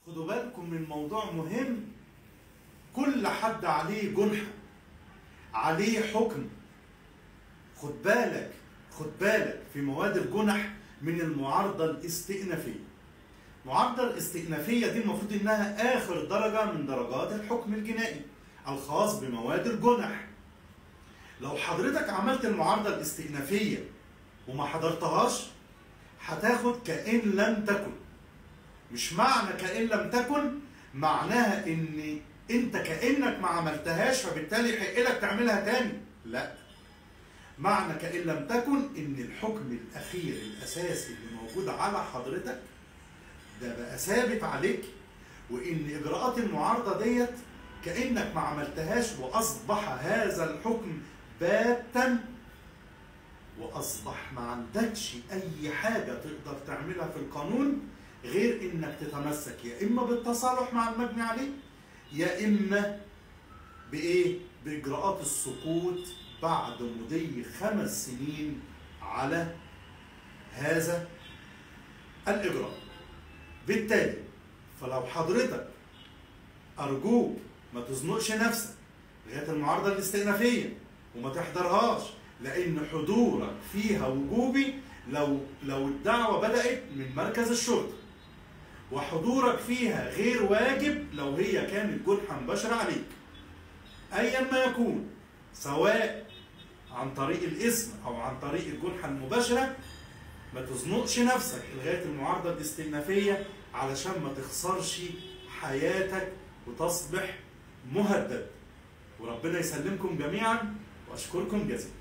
خدوا بالكم من موضوع مهم. كل حد عليه جنحة، عليه حكم. خد بالك في مواد الجنح من المعارضة الاستئنافية. المعارضة الاستئنافية دي المفروض انها اخر درجة من درجات الحكم الجنائي الخاص بمواد الجنح. لو حضرتك عملت المعارضة الاستئنافية وما حضرتهاش هتاخد كأن لم تكن. مش معنى كأن لم تكن معناها ان انت كأنك ما عملتهاش فبالتالي يحق لك تعملها تاني. لا، معنى كأن لم تكن ان الحكم الاخير الاساسي اللي موجود على حضرتك ده بقى ثابت عليك، وان اجراءات المعارضة ديت كأنك ما عملتهاش، واصبح هذا الحكم باتا، واصبح ما عندكش اي حاجة تقدر تعملها في القانون غير انك تتمسك يا اما بالتصالح مع المجني عليه يا اما بايه؟ باجراءات السقوط بعد مضي 5 سنين على هذا الاجراء. بالتالي فلو حضرتك ارجوك ما تزنقش نفسك لغايه المعارضه الاستئنافيه وما تحضرهاش، لان حضورك فيها وجوبي لو الدعوه بدات من مركز الشرطه، وحضورك فيها غير واجب لو هي كانت جنحة مباشرة عليك أيا ما يكون، سواء عن طريق الاسم أو عن طريق الجنحة المباشرة. ما تزنقش نفسك لغاية المعارضة الاستئنافية علشان ما تخسرش حياتك وتصبح مهدد. وربنا يسلمكم جميعا وأشكركم جزيلا.